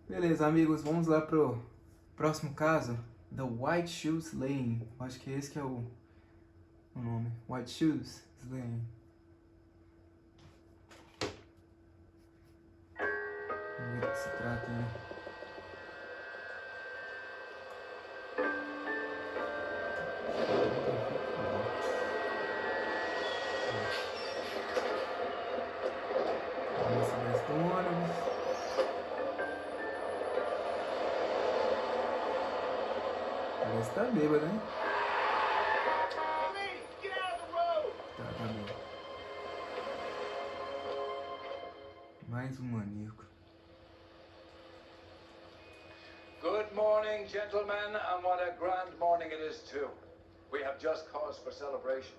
Beleza, amigos, vamos lá pro próximo caso. The White Shoes Lane. Acho que esse que é o nome. White Shoes Lane. Vamos ver do que se trata, né? Vamos ver do ônibus. Parece que tá bêbado, né? Tá bêbado. Mais um maníaco. Good morning, gentlemen, and what a grand morning it is too. We have just cause for celebration.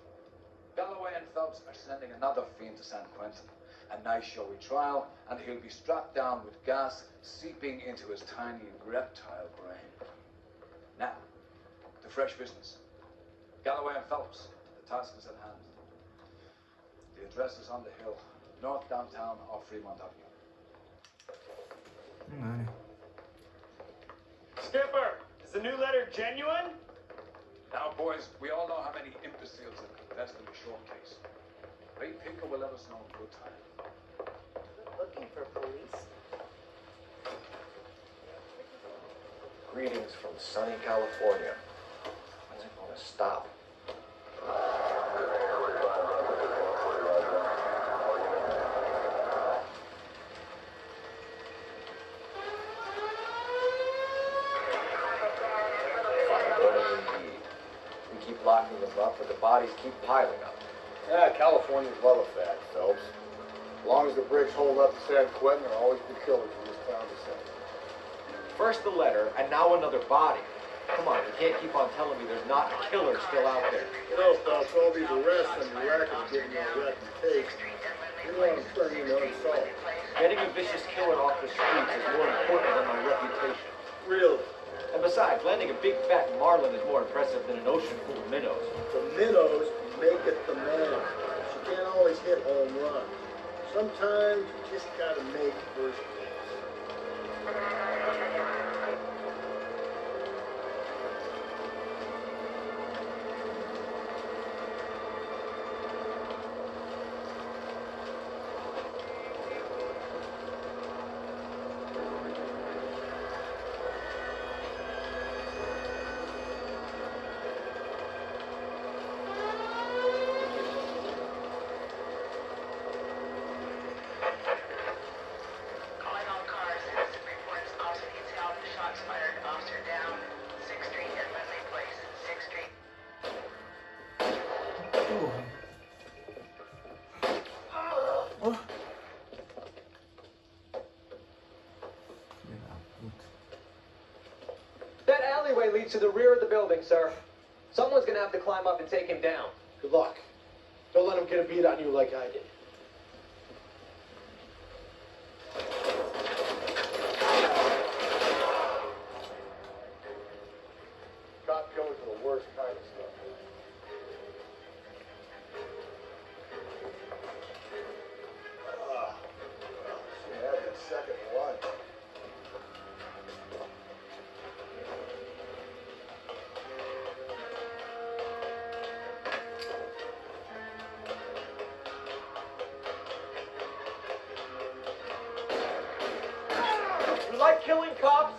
Galloway and Phelps are sending another fiend to San Quentin. A nice showy trial, and he'll be strapped down with gas seeping into his tiny reptile brain. Now, to fresh business. Galloway and Phelps, the task is at hand. The address is on the hill, north downtown off Fremont Avenue. Vamos. Skipper, is the new letter genuine? Now, boys, we all know how many imbeciles have confessed in a short case. Ray Pinker will let us know in good time. Looking for police? Greetings from sunny California. When's it gonna stop? We keep locking them up, but the bodies keep piling up. Yeah, Californians love a fact, Phelps. As long as the bricks hold up to San Quentin, there'll always be killers in this town to send. First the letter, and now another body. Come on, you can't keep on telling me there's not a killer still out there. You know, Phelps, all these arrests and the racket of getting you a reputation, you want to turn into unsolved. Getting a vicious killer off the streets is more important than my reputation. Really? And besides, landing a big fat marlin is more impressive than an ocean full of minnows. The minnows make it the man. But you can't always hit home runs. Sometimes you just gotta make first base. That alleyway leads to the rear of the building, sir. Someone's gonna have to climb up and take him down. Good luck. Don't let him get a beat on you like I did. Cop killers are the worst kind of stuff. She had that second one. You like killing cops?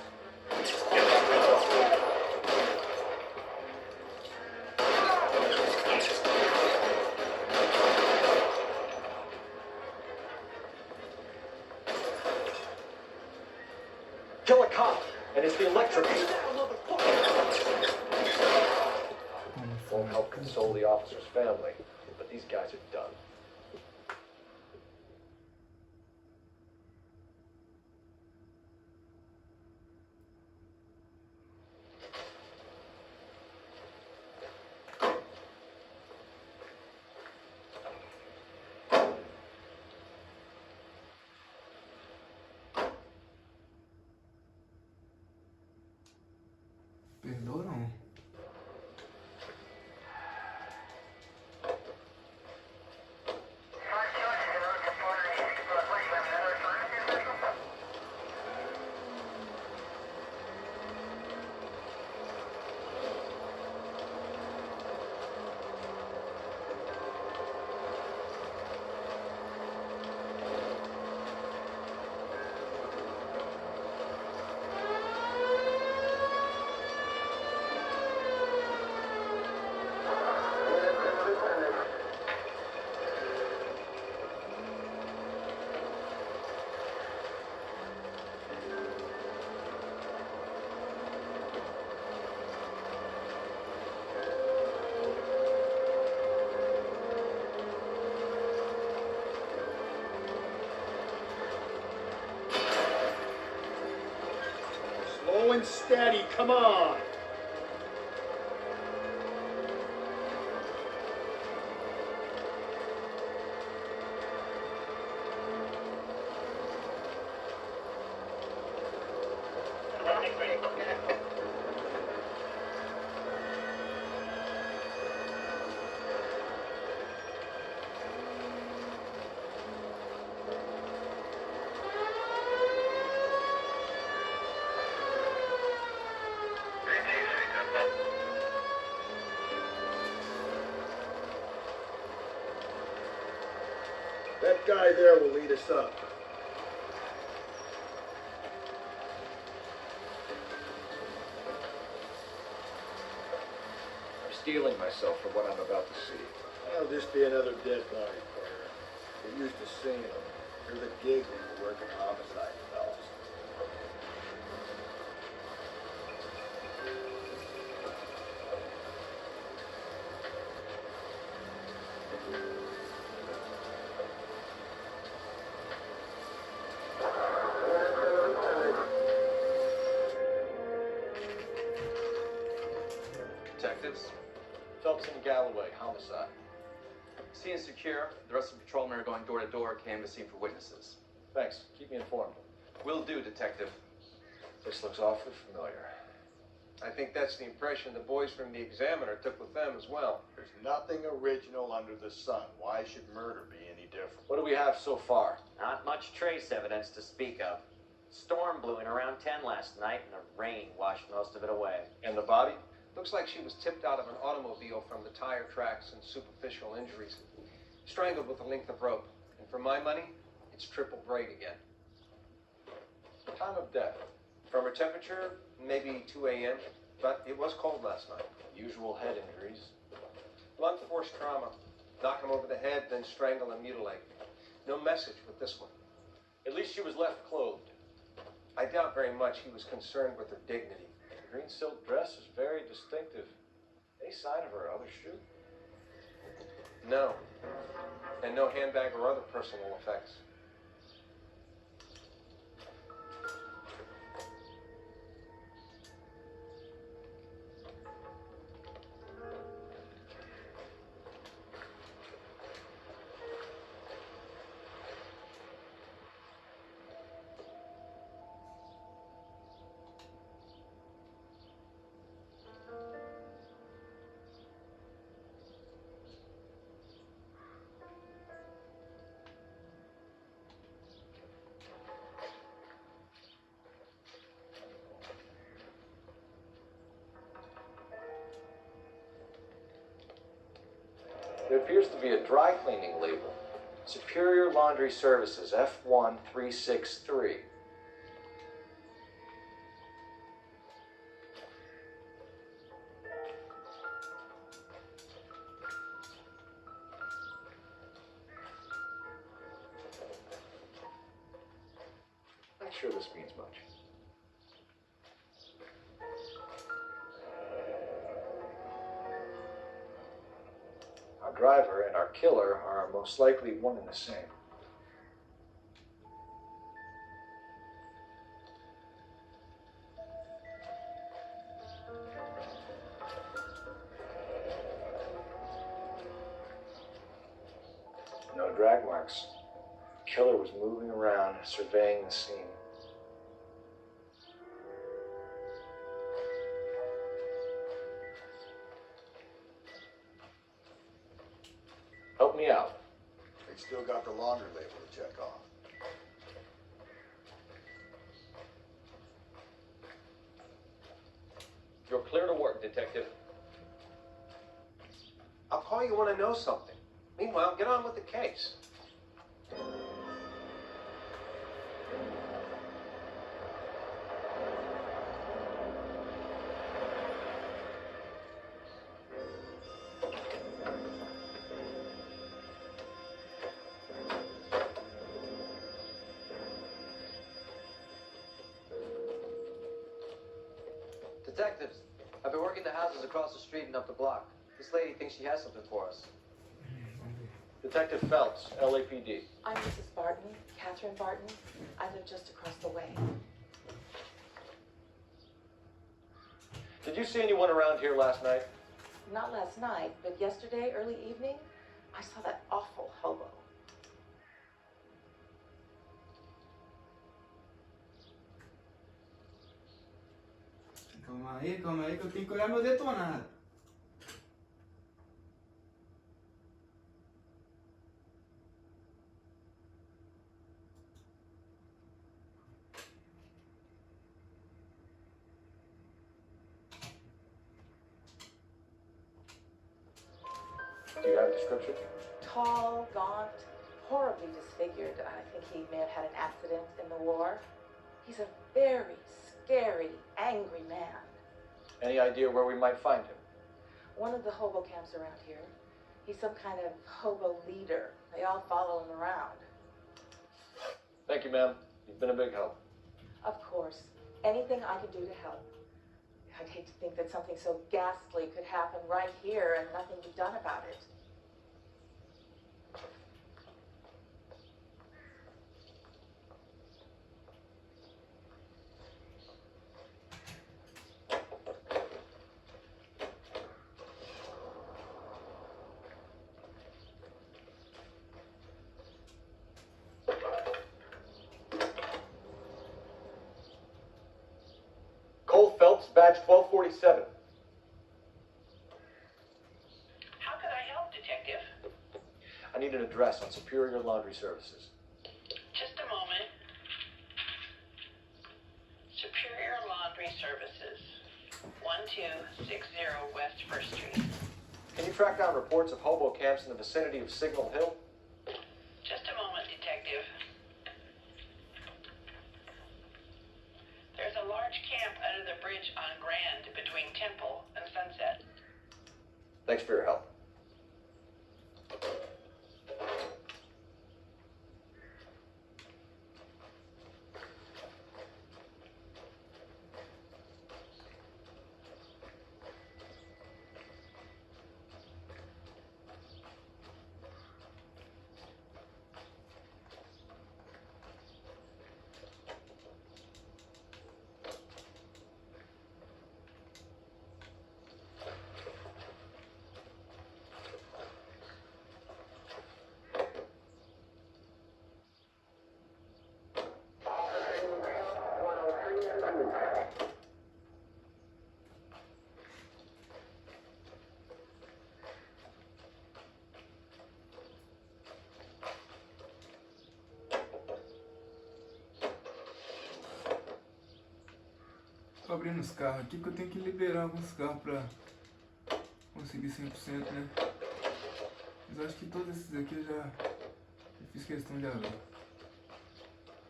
Kill a cop, and it's the electric. Won't help console the officer's family, but these guys are done. Perdoa não. and steady, come on. That guy there will lead us up. I'm steeling myself for what I'm about to see. That'll just be another dead body, Carter. We're used to seeing them. They're the gig when you work in homicide, fellas. Detectives, Phelps and Galloway, homicide. scene is secure. The rest of the patrolmen are going door to door, canvassing for witnesses. Thanks. Keep me informed. Will do, Detective. This looks awfully familiar. I think that's the impression the boys from the Examiner took with them as well. There's nothing original under the sun. Why should murder be any different? What do we have so far? Not much trace evidence to speak of. Storm blew in around 10 last night, and the rain washed most of it away. And the body? Looks like she was tipped out of an automobile from the tire tracks and superficial injuries. Strangled with a length of rope. And for my money, it's triple braid again. Time of death. From her temperature, maybe 2 a.m., but it was cold last night. Usual head injuries. Blunt force trauma. Knock him over the head, then strangle and mutilate. No message with this one. At least she was left clothed. I doubt very much he was concerned with her dignity. The green silk dress is very distinctive. Any sign of her other shoe? No. And no handbag or other personal effects. There appears to be a dry cleaning label. Superior Laundry Services, F1363. Not sure this means much. Our driver and our killer are most likely one and the same. No drag marks. The killer was moving around, surveying the scene. Help me out. They still got the laundry label to check off. You're clear to work, Detective. I'll call you when I know something. Meanwhile, get on with the case. Detectives, I've been working the houses across the street and up the block. This lady thinks she has something for us. Detective Phelps, LAPD. I'm Mrs. Barton, Catherine Barton. I live just across the way. did you see anyone around here last night? Not last night, but yesterday, early evening, I saw that awful hobo. Calma aí que eu tenho que olhar meu detonado. Do you have a description? Tall, gaunt, horribly disfigured. I think he may have had an accident in the war. He's a very scary, angry man. Any idea where we might find him? One of the hobo camps around here. He's some kind of hobo leader. They all follow him around. Thank you, ma'am. You've been a big help. Of course. Anything I can do to help. I'd hate to think that something so ghastly could happen right here and nothing be done about it. Cole Phelps, badge 1247. How could I help, Detective? I need an address on Superior Laundry Services. Just a moment. Superior Laundry Services, 1260 West First Street. Can you track down reports of hobo camps in the vicinity of Signal Hill? Just a moment, Detective. There's a large camp under the bridge on Grand between Temple and Sunset. Thanks for your help. Tô abrindo os carros aqui porque eu tenho que liberar alguns carros pra conseguir 100%, né? Mas eu acho que todos esses aqui eu já fiz questão de abrir.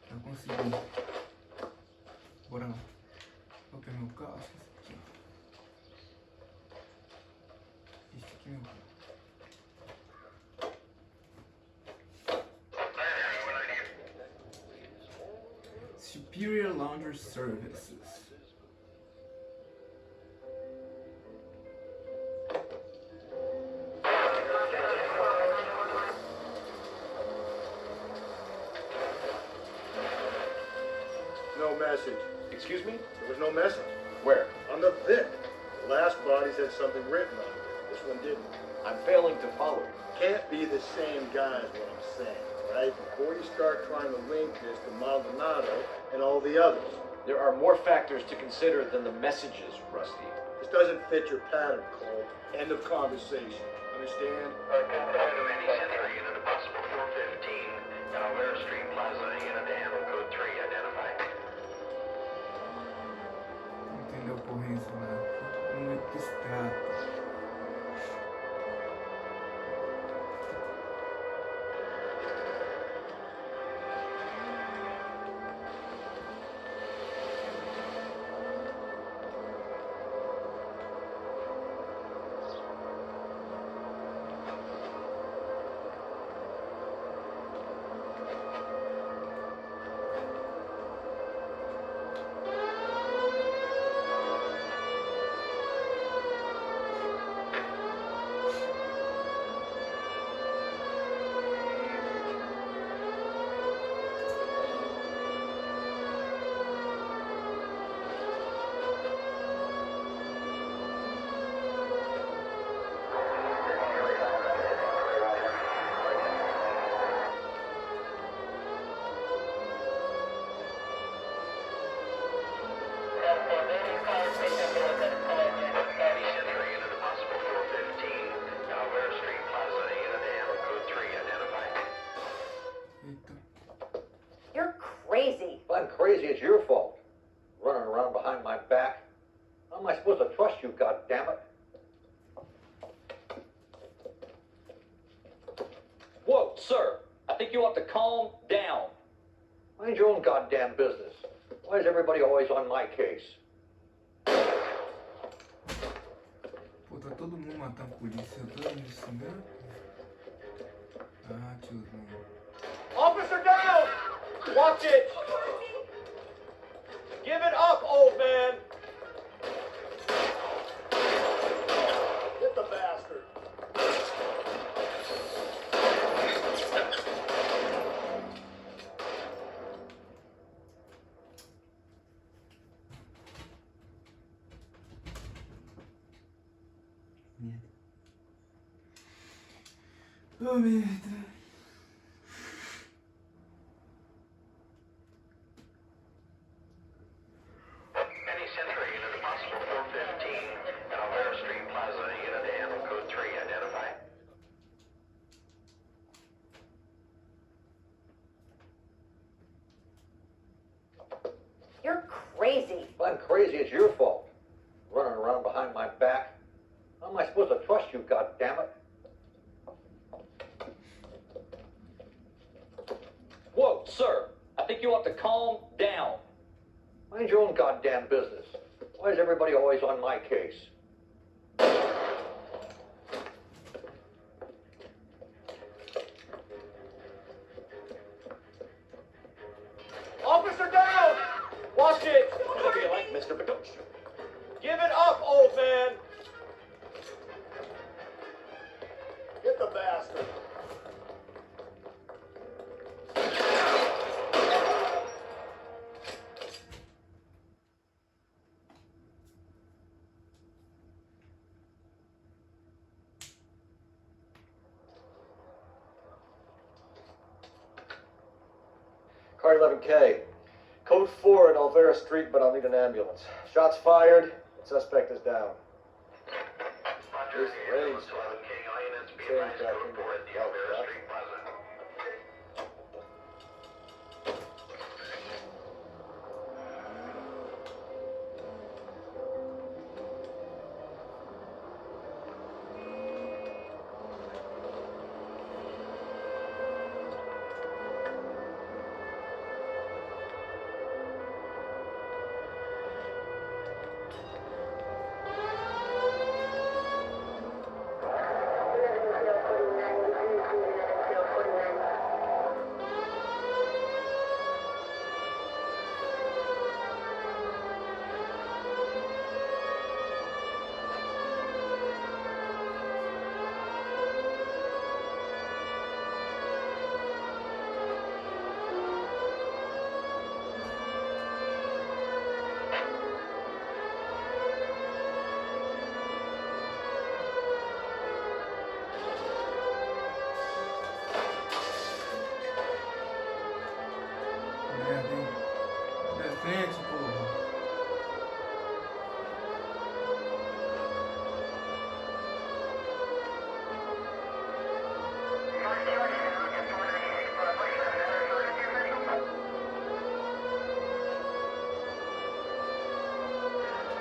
Já consegui. Bora lá. Qual que é meu carro? Acho que esse aqui, ó. Esse aqui é meu carro. Superior Laundry Services. No message. Excuse me? There was no message. Where? On the Vic. The last bodies had something written on it. This one didn't. I'm failing to follow you. Can't be the same guy is what I'm saying, right? Before you start trying to link this to Maldonado and all the others. There are more factors to consider than the messages, Rusty. This doesn't fit your pattern, Cole. End of conversation. Understand? Confirm to any center unit, a possible 415, Noire Street Plaza, unit to handle code 3, identified. Entendeu a ocorrência lá? Vamos ver o que se trata. your fault. Running around behind my back. How am I supposed to trust you, goddammit? Whoa, sir. I think you ought to calm down. Mind your own goddamn business. Why is everybody always on my case? Pô, tá todo mundo matando a polícia. Eu tô me xingando. Ah, tiozão. Officer down! Watch it! Give it up, old man! Get the bastard. Oh, merda. Any Century unit, possible 415, at Noire Street Plaza, unit to handle code 3, identify. You're crazy. If I'm crazy, it's your fault. Running around behind my back. How am I supposed to trust you, goddammit? Whoa, sir. I think you ought to calm down. Mind your own goddamn business. Why is everybody always on my case? Officer down! Watch it! Whatever you like, mister, but don't shoot. Give it up, old man! Get the bastard. Car 11K. Code 4 at Alvera Street, but I'll need an ambulance. Shots fired. Suspect is down. Roger, This ambulance raised. 11K, all units be Change advised, back code into 4 at the the Noire truck. Street Plaza. Merda, hein? Da frente, porra.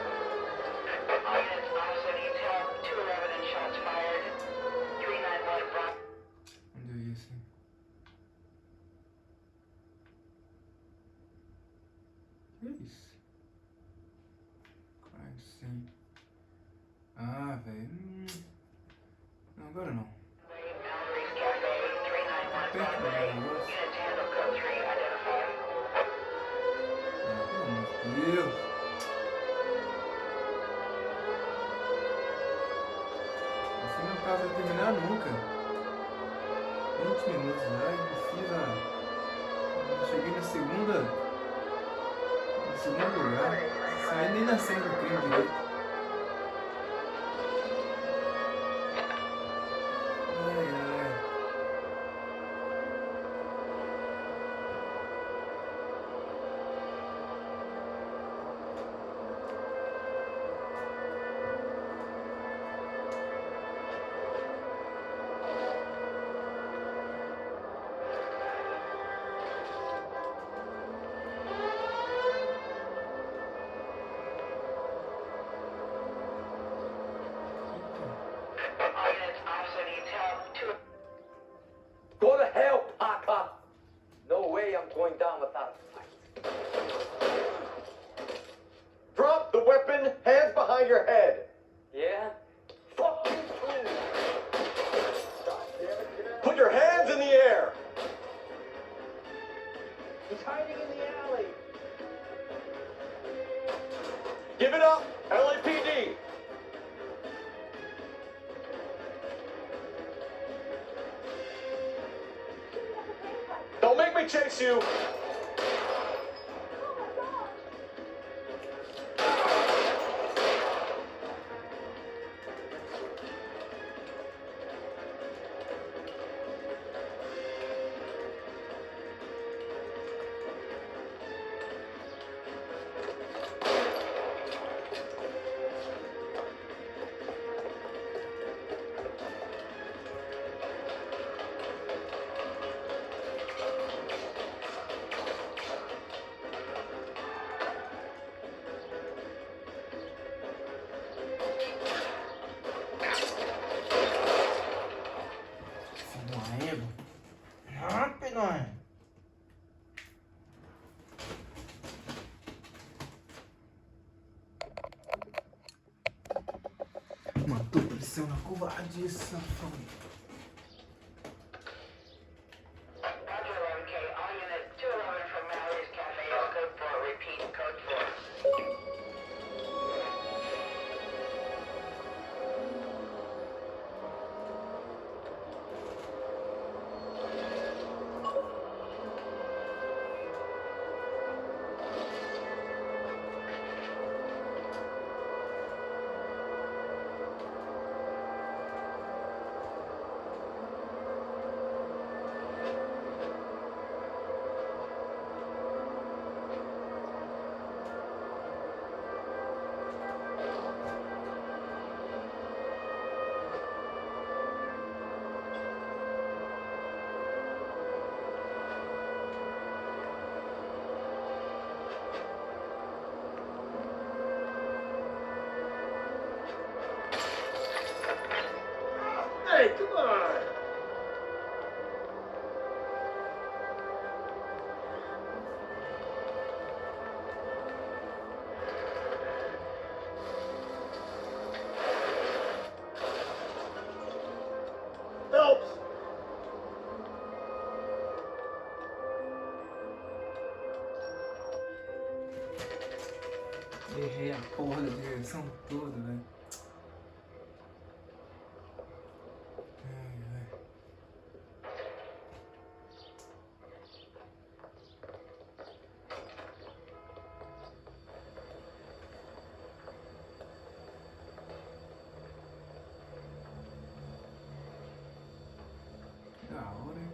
All units, officer detail, 211 and shots fired. 391 Brock. Onde é isso, hein? Que é isso? Crime scene. Ah, velho. Não, agora não. Mallory's Cafe, 391 Perto do Broadway. negócio. Unit to handle code 3, identify. Ah, pelo amor de Deus. Assim não tá vai terminar nunca. 20 minutos já e não fiz a. Eu cheguei na segunda. No segundo lugar. Saí nem na cena do crime direito. Ai, ai. behind your head. Yeah? Fuck you too. Put your hands in the air. He's hiding in the alley. Give it up, LAPD. Don't make me chase you. Noire. Rápido, Noire. Matou o policial na covardice, safado. Roger 11K, all units 211 from Mallory's Cafe is code 4. Repeat, code 4. Hey, come on! Helps! Errei a porra da direção toda, velho. Ai, ai. Da hora, hein?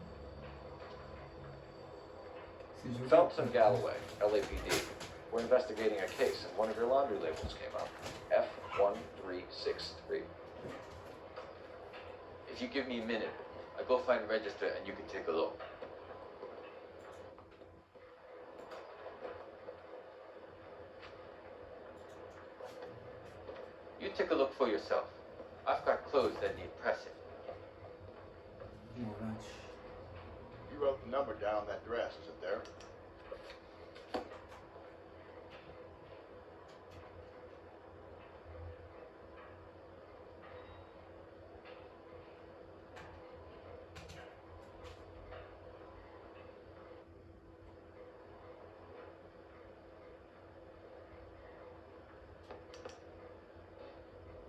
Esse jogo Phelps and Galloway, LAPD. We're investigating a case, and one of your laundry labels came up. F1363. If you give me a minute, I'll go find the register and you can take a look. You take a look for yourself. I've got clothes that need pressing. Ignorante. You wrote the number down on that dress, is it there?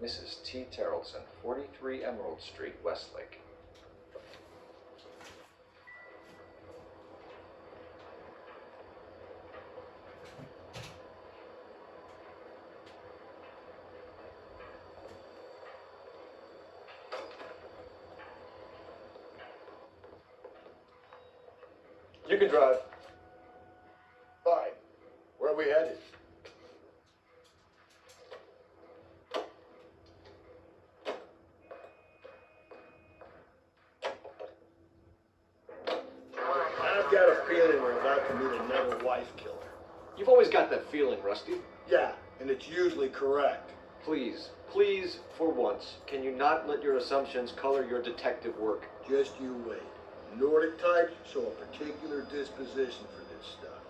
Mrs. T. Terrellson, 43 Emerald Street, Westlake. You can drive. Fine. Where are we headed? I've got a feeling we're about to meet another wife killer. You've always got that feeling, Rusty. Yeah, and it's usually correct. Please, please, for once, can you not let your assumptions color your detective work? Just you wait. Nordic types show a particular disposition for this stuff.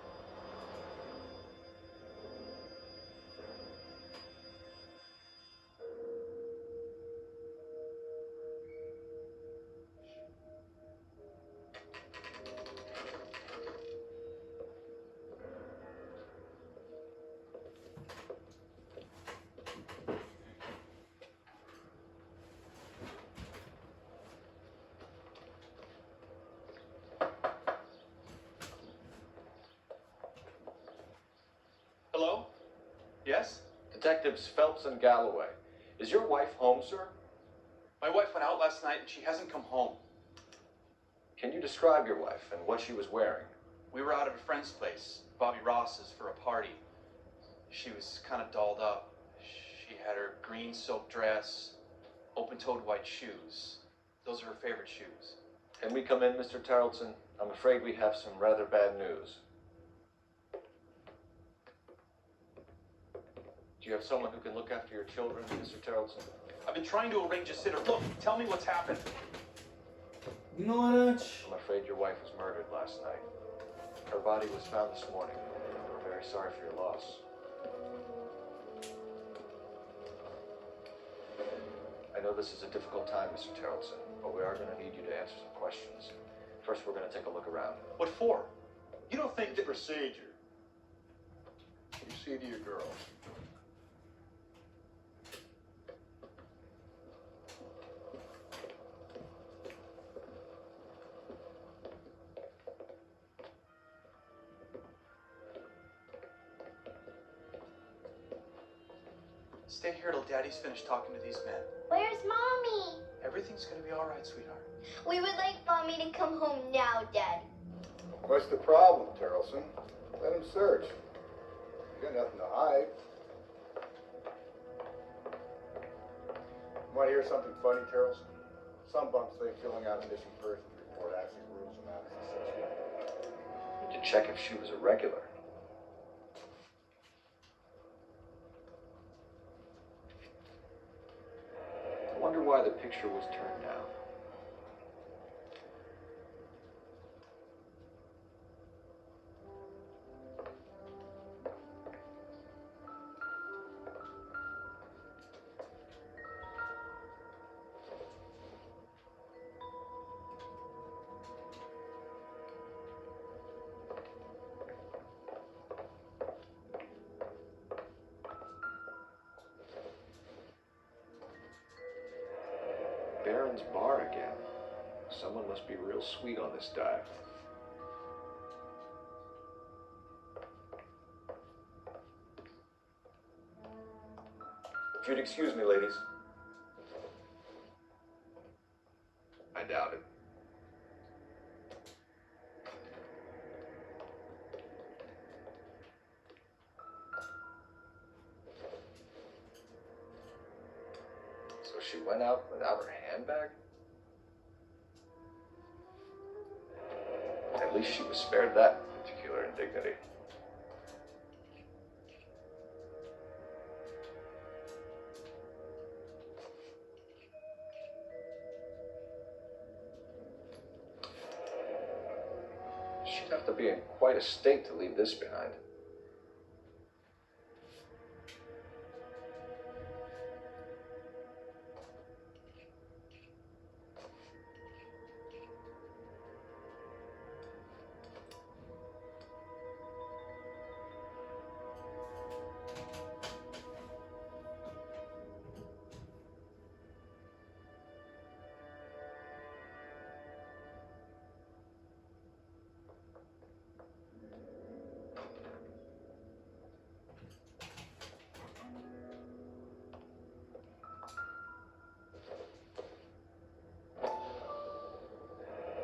Yes? Detectives Phelps and Galloway. Is your wife home, sir? My wife went out last night and she hasn't come home. Can you describe your wife and what she was wearing? We were out at a friend's place, Bobby Ross's, for a party. She was kind of dolled up. She had her green silk dress, open-toed white shoes. Those are her favorite shoes. Can we come in, Mr. Tarleton? I'm afraid we have some rather bad news. Do you have someone who can look after your children, Mr. Tarleton? I've been trying to arrange a sitter. Look, tell me what's happened. Ignorante. I'm afraid your wife was murdered last night. Her body was found this morning. We're very sorry for your loss. I know this is a difficult time, Mr. Tarleton, but we are going to need you to answer some questions. First, we're going to take a look around. What for? You don't think that... Procedure. You see to your girl. Stay here till Daddy's finished talking to these men. Where's Mommy? Everything's gonna be all right, sweetheart. We would like Mommy to come home now, Daddy. What's the problem, Tarleton? Let him search. You got nothing to hide. Want to hear something funny, Tarleton? Some bumps think filling out a missing persons report actually rules them out as a suspect. To check if she was a regular. I wonder why the picture was turned down. Baron's bar again. Someone must be real sweet on this dive. If you'd excuse me, ladies. I doubt it. So she went out without her handbag? At least she was spared that particular indignity. She'd have to be in quite a state to leave this behind.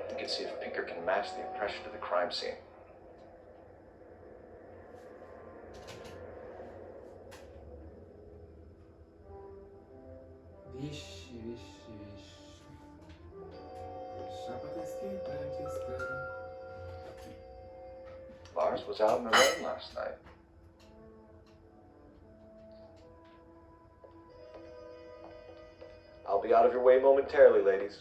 We can see if Pinker can match the impression to the crime scene. Vixe, vixe, vixe. Deixar pra esquentar aqui esse cara. Lars was out in the rain last night. I'll be out of your way momentarily, ladies.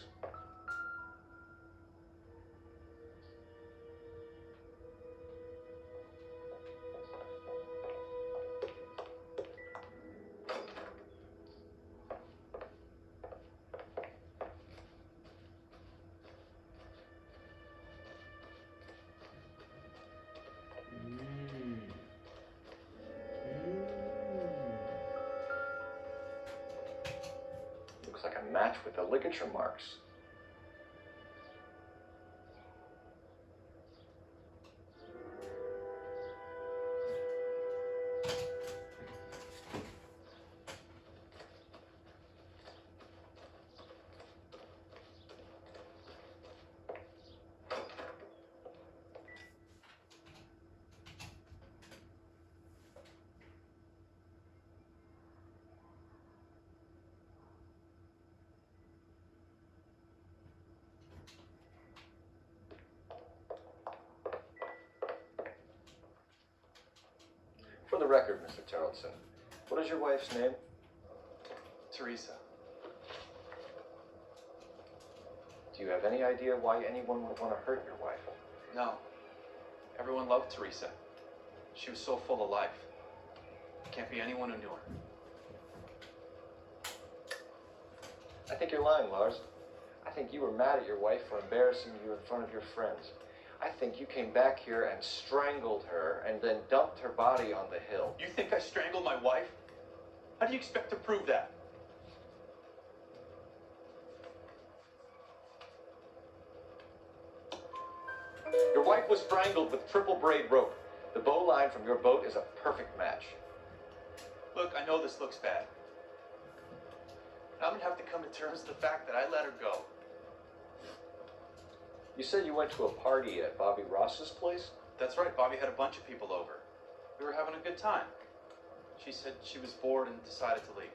Looks like a match with the ligature marks. For the record, Mr. Terrellson, what is your wife's name? Teresa. Do you have any idea why anyone would want to hurt your wife? No. Everyone loved Teresa. She was so full of life. Can't be anyone who knew her. I think you're lying, Lars. I think you were mad at your wife for embarrassing you in front of your friends. I think you came back here and strangled her and then dumped her body on the hill. You think I strangled my wife? How do you expect to prove that? Your wife was strangled with triple braid rope. The bow line from your boat is a perfect match. Look, I know this looks bad. I'm gonna have to come to terms with the fact that I let her go. You said you went to a party at Bobby Ross's place? That's right, Bobby had a bunch of people over. We were having a good time. She said she was bored and decided to leave.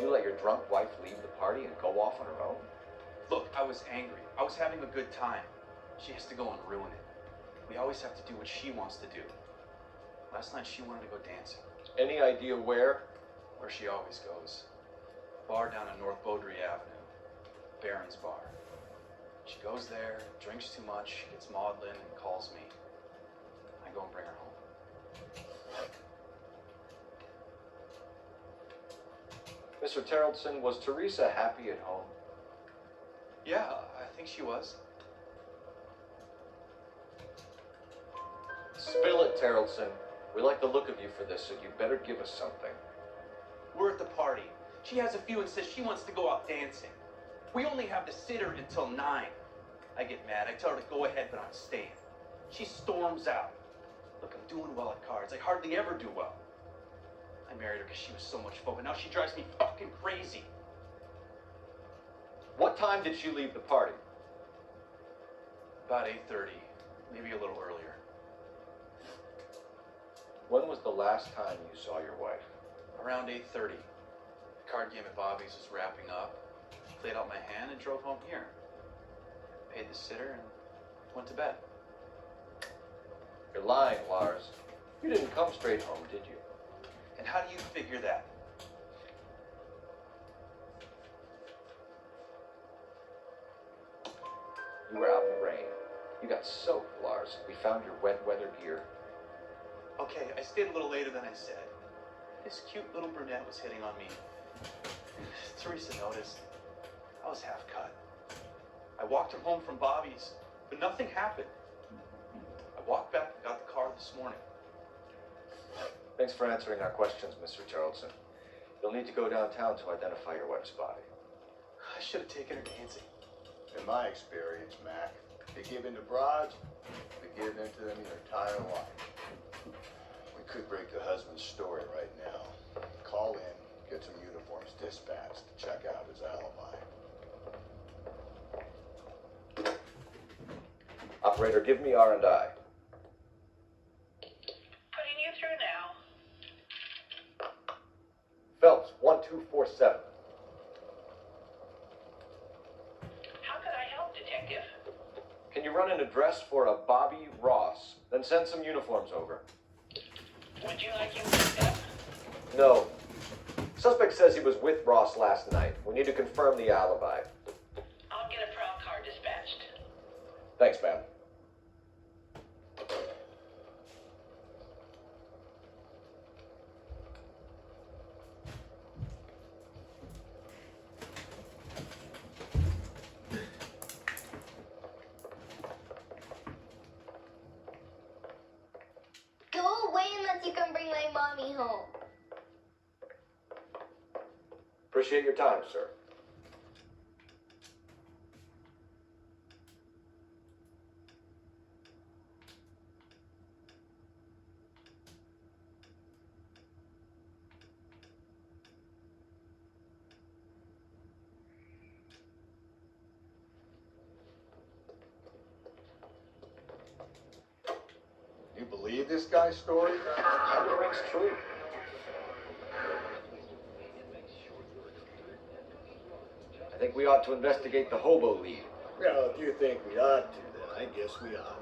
You let your drunk wife leave the party and go off on her own? Look, I was angry. I was having a good time. She has to go and ruin it. We always have to do what she wants to do. Last night she wanted to go dancing. Any idea where? Where she always goes. Bar down on North Beaudry Avenue. Baron's Bar. She goes there, drinks too much, gets maudlin, and calls me. I go and bring her home. Mr. Terrellson, was Teresa happy at home? Yeah, I think she was. Spill it, Terrellson. We like the look of you for this, so you better give us something. We're at the party. She has a few and says she wants to go out dancing. We only have the sitter until 9. I get mad. I tell her to go ahead, but I'm staying. She storms out. Look, I'm doing well at cards. I hardly ever do well. I married her because she was so much fun, but now she drives me fucking crazy. What time did she leave the party? About 8:30, maybe a little earlier. When was the last time you saw your wife? Around 8:30. The card game at Bobby's was wrapping up. Played out my hand and drove home here. Paid the sitter and went to bed. You're lying, Lars. You didn't come straight home, did you? And how do you figure that? You were out in the rain. You got soaked, Lars. We found your wet weather gear. Okay, I stayed a little later than I said. This cute little brunette was hitting on me. Teresa noticed. I was half cut. I walked her home from Bobby's, but nothing happened. I walked back and got the car this morning. Thanks for answering our questions, Mr. Charlton. You'll need to go downtown to identify your wife's body. I should have taken her dancing. In my experience, Mac, they give in to broads, they give in to them their entire life. We could break the husband's story right now. Call in, get some uniforms dispatched to check out his alibi. Operator, give me R&I. Putting you through now. Phelps, 1247. How could I help, Detective? Can you run an address for a Bobby Ross? Then send some uniforms over. Would you like him picked up? No. Suspect says he was with Ross last night. We need to confirm the alibi. I'll get a prowl car dispatched. Thanks, ma'am. Go away unless you can bring my mommy home. Appreciate your time, sir. You believe this guy's story? It rings true. I think we ought to investigate the hobo lead. Well, if you think we ought to, then I guess we ought.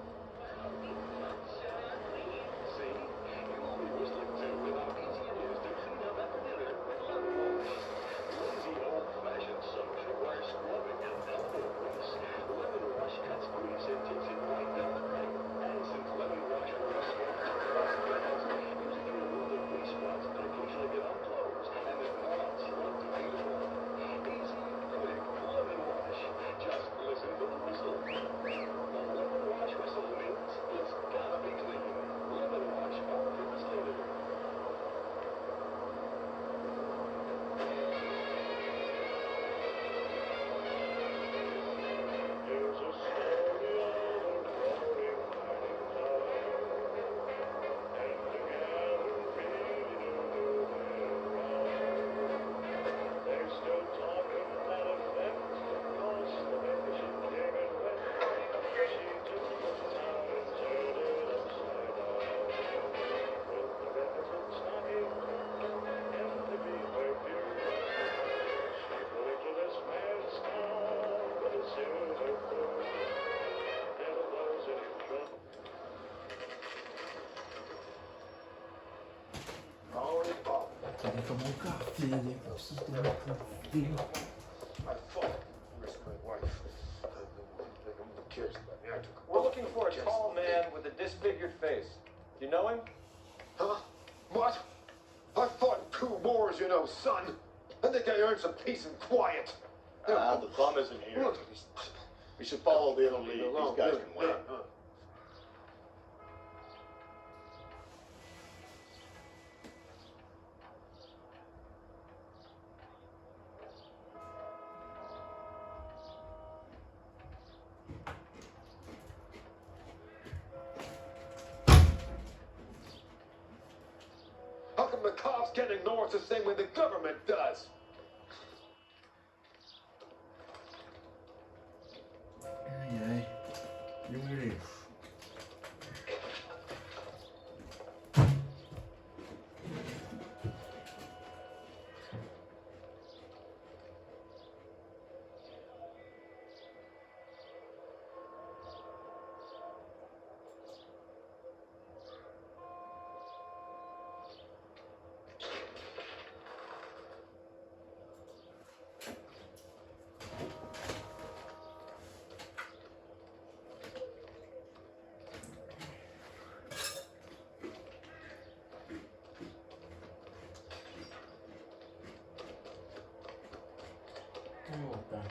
Queria tomar um café, né? Eu preciso tomar um café. I fought. Where's my wife? Who cares about me? I took We're looking for a tall man with a disfigured face. You know him? Huh? What? I fought in 2 wars, you know, son. I think I earned some peace and quiet. The bum isn't here. Look at these. We should follow the other lead. These guys can wait. How come the cops can't ignore us the same way the government does? Ai, ai. Eu mereço. Vamos voltar.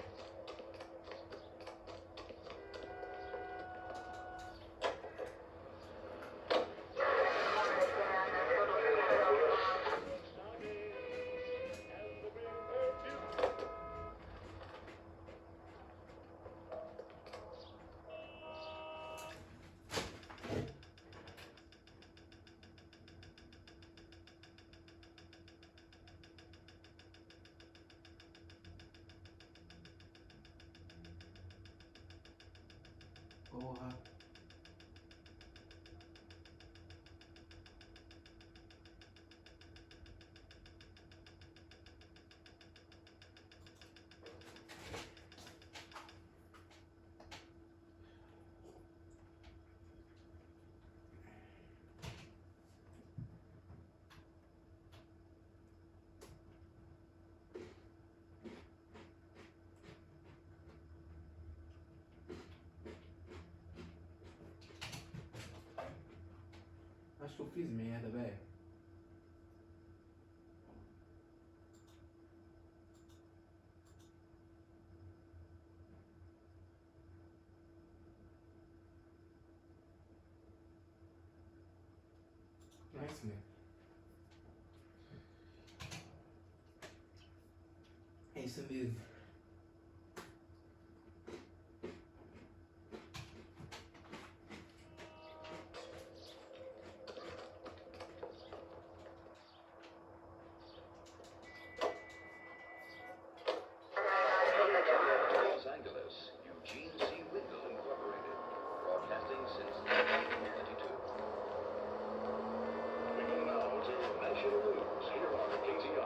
Porra. Acho que eu fiz merda, velho. Não é isso mesmo. É isso mesmo. Los Angeles, Eugene C. Wendell Incorporated, broadcasting since 1922. We go now to National News here on KTR.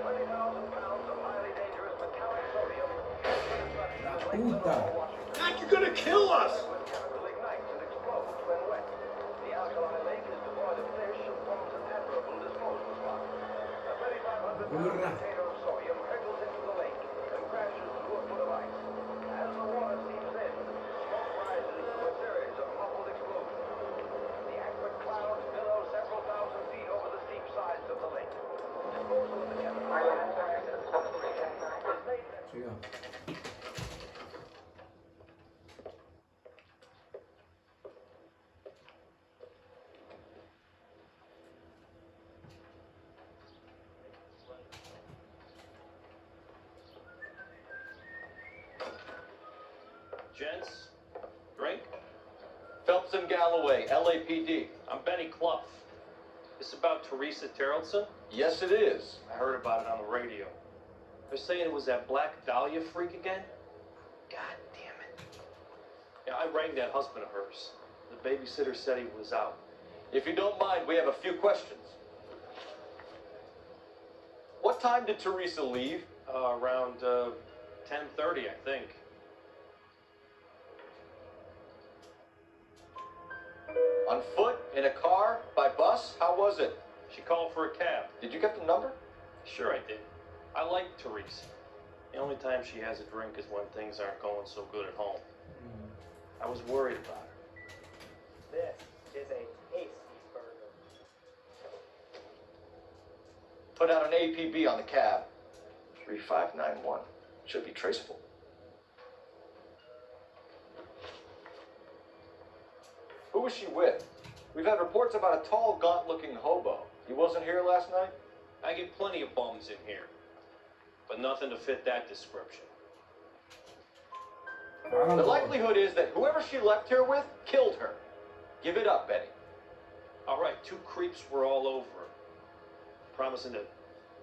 20,000 pounds of highly dangerous metallic sodium. Puta! God, you're gonna kill us! Chemical ignites and explodes when wet. The alkali lake is devoid of fish and forms an admirable disposal spot. A 3,500 pound container of sodium hurtles into the lake and crashes through a foot of ice. As the water seeps in, smoke rises to a series of muffled explosions. The acrid clouds billow several thousand feet over the steep sides of the lake. Disposal of the chemical is made. Chegou. Gents, drink? Phelps and Galloway, LAPD. I'm Benny Clough. This about Teresa Terrellson? Yes, it is. I heard about it on the radio. They're saying it was that Black Dahlia freak again? God damn it. Yeah, I rang that husband of hers. The babysitter said he was out. If you don't mind, we have a few questions. What time did Teresa leave? Around 10:30, I think. On foot? In a car? By bus? How was it? She called for a cab. Did you get the number? Sure I did. I like Teresa. The only time she has a drink is when things aren't going so good at home. I was worried about her. This is a tasty burger. Put out an APB on the cab. 3591. Should be traceable. Who was she with? We've had reports about a tall, gaunt-looking hobo. He wasn't here last night? I get plenty of bums in here, but nothing to fit that description. The likelihood is that whoever she left here with killed her. Give it up, Betty. All right, 2 creeps were all over her, promising to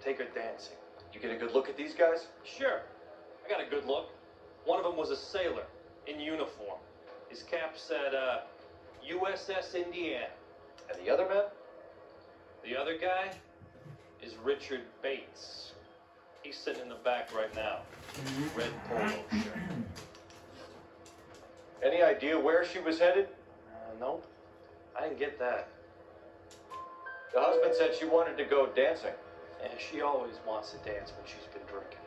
take her dancing. You get a good look at these guys? Sure, I got a good look. One of them was a sailor in uniform. His cap said, USS Indiana. And the other man? The other guy is Richard Bates. He's sitting in the back right now. Red polo shirt. Any idea where she was headed? Nope. I didn't get that. The husband said she wanted to go dancing. And she always wants to dance when she's been drinking.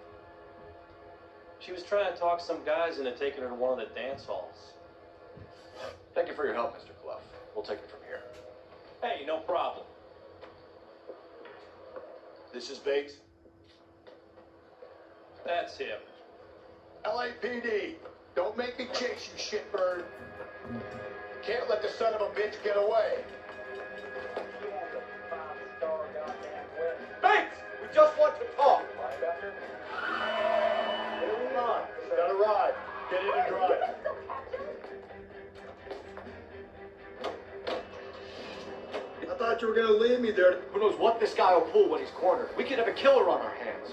She was trying to talk some guys into taking her to one of the dance halls. Thank you for your help, Mr. Clough. We'll take it from here. Hey, no problem. This is Bates. That's him. LAPD, don't make me chase you, shitbird. Can't let the son of a bitch get away. Bates! We just want to talk! Come on, gotta ride. Get in and drive. I thought you were gonna leave me there. Who knows what this guy will pull when he's cornered? We could have a killer on our hands.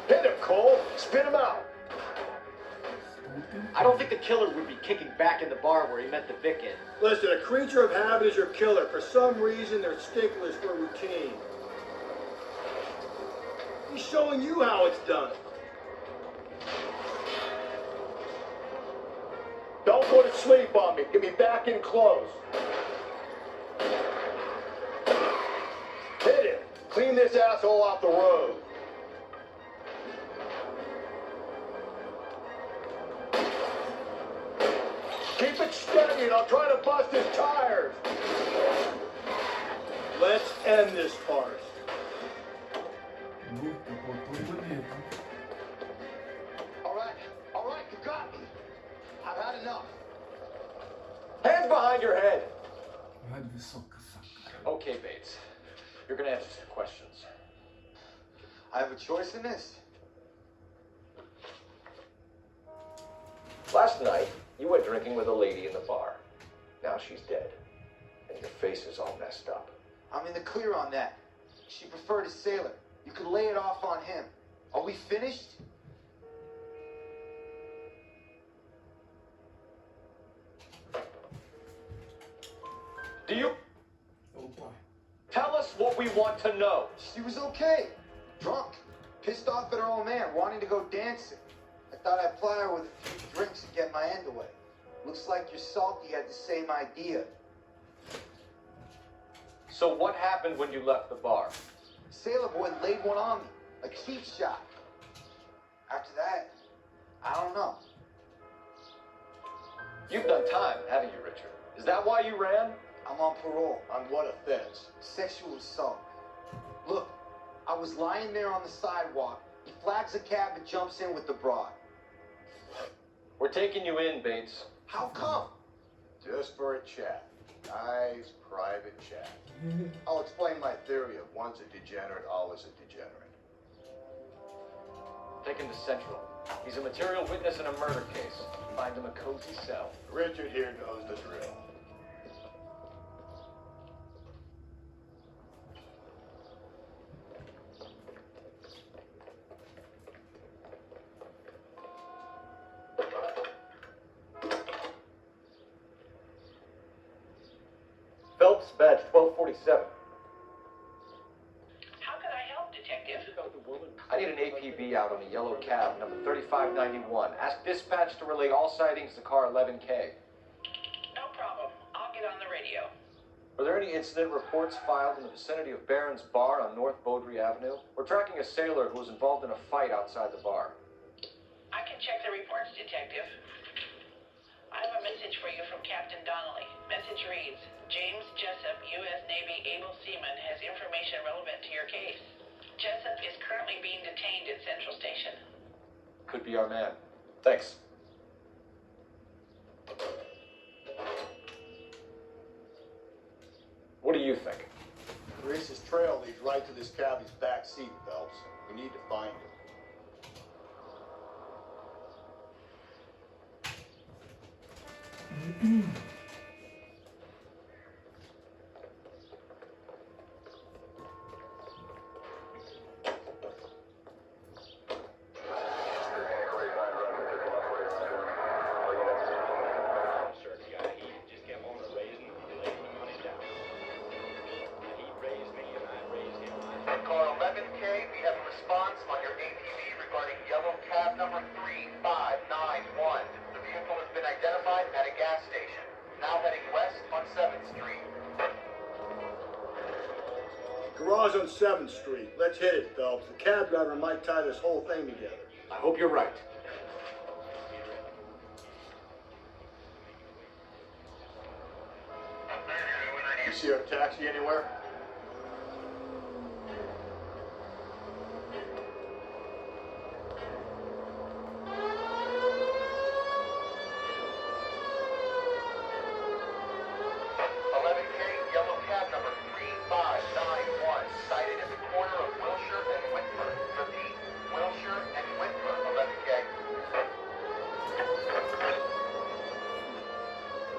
Hit him, Cole. Spit him out. I don't think the killer would be kicking back in the bar where he met the Vic in. Listen, a creature of habit is your killer. For some reason, they're sticklers for routine. He's showing you how it's done. Don't go to sleep on me. Get me back in close. Hit him. Clean this asshole off the road. Keep it steady and I'll try to bust his tires. Let's end this farce. All right, you got me. I've had enough. Hands behind your head. Okay, Bates. You're gonna answer some questions. I have a choice in this. Last night, you went drinking with a lady in the bar. Now she's dead. And your face is all messed up. I'm in the clear on that. She preferred a sailor. You could lay it off on him. Are we finished? Do you? Tell us what we want to know. She was okay. Drunk. Pissed off at her old man, wanting to go dancing. I thought I'd ply her with a few drinks and get my end away. Looks like your salty had the same idea. So what happened when you left the bar? Sailor boy laid one on me. A cheap shot. After that, I don't know. You've done time, haven't you, Richard? Is that why you ran? I'm on parole. On what offense? Sexual assault. Look, I was lying there on the sidewalk. He flags a cab and jumps in with the broad. We're taking you in, Bates. How come? Just for a chat. Nice private chat. I'll explain my theory of once a degenerate, always a degenerate. Take him to Central. He's a material witness in a murder case. Find him a cozy cell. Richard here knows the drill. Phelps, badge 1247. How can I help, Detective? I need an APB out on a yellow cab, number 3591. Ask dispatch to relay all sightings to car 11K. No problem. I'll get on the radio. Were there any incident reports filed in the vicinity of Barron's Bar on North Beaudry Avenue? We're tracking a sailor who was involved in a fight outside the bar. I can check the reports, Detective. I have a message for you from Captain Donnelly. Message reads, James Jessup, U.S. Navy able seaman, has information relevant to your case. Jessup is currently being detained at Central Station. Could be our man. Thanks. What do you think? Reese's trail leads right to this cabbie's back seat, Phelps. We need to find him. Car 11K, we have a response on your ATV regarding yellow cab number 3591. The vehicle has been identified at a gas station. Now heading west on 7th Street. Garage on 7th Street. Let's hit it, Phelps. The cab driver might tie this whole thing together. I hope you're right. You see our taxi anywhere?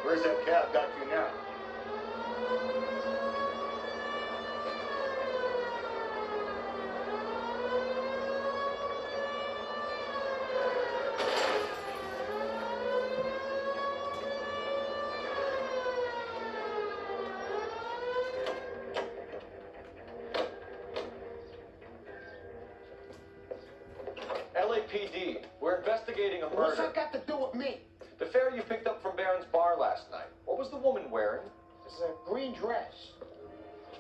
Where's that cab got you now? LAPD, we're investigating a murder. What's that got to do with me? The fare you picked up from Barron's Bar last night. What was the woman wearing? It's a green dress.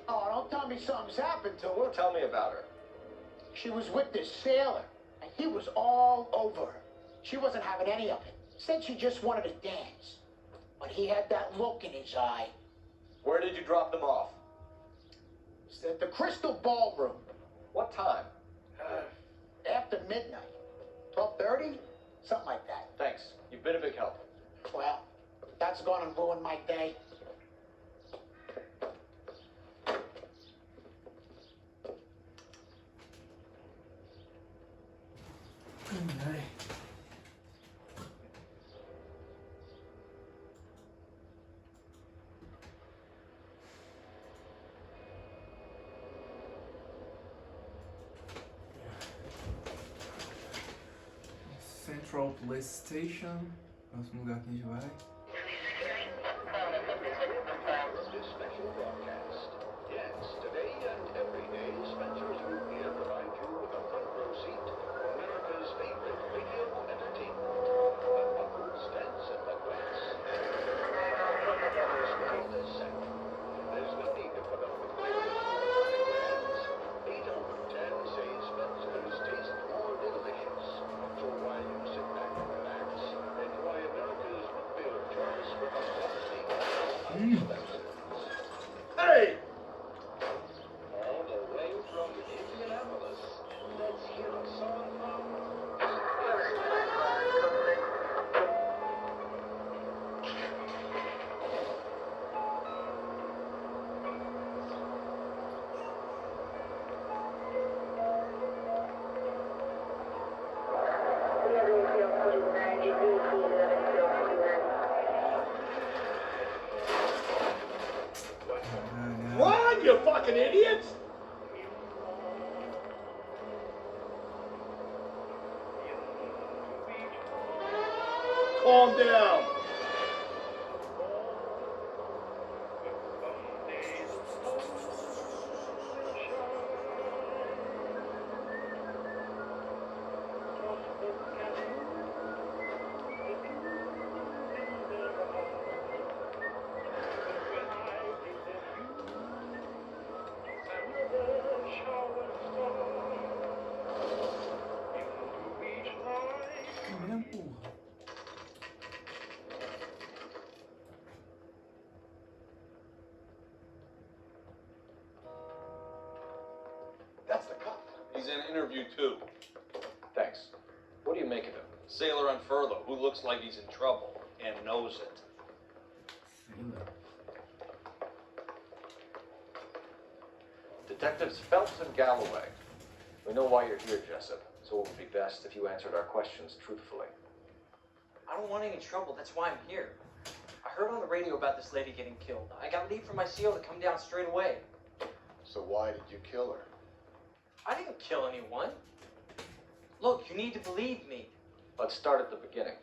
Oh, don't tell me something's happened to her. Tell me about her. She was with this sailor, and he was all over her. She wasn't having any of it. Said she just wanted to dance. But he had that look in his eye. Where did you drop them off? It's at the Crystal Ballroom. What time? After midnight. 12:30? Something like that. Thanks. You've been a big help. Well, that's gonna ruin my day. Central Police Station. Próximo lugar que a gente vai. This special broadcast. Yes, today and every day, Spencer's Root Beer provides you with a front row seat for America's favorite radio entertainment. Let Buckles dance at the grass. Smell the scent. There's no need to put up with flavors or diagrams. 8 out of 10 say Spencer's taste more delicious. So while you sit back and relax, enjoy America's root beer choice with a quality Spencer's. Hey! All the way from Indianapolis, let's hear a song from What, you fucking idiots? Calm down. interview too. Thanks. What do you make of him? Sailor on furlough who looks like he's in trouble and knows it. Sailor. Detectives Phelps and Galloway. We know why you're here, Jessup, so it would be best if you answered our questions truthfully. I don't want any trouble. That's why I'm here. I heard on the radio about this lady getting killed. I got leave from my CO to come down straight away. So why did you kill her? I didn't kill anyone. Look, you need to believe me. Let's start at the beginning.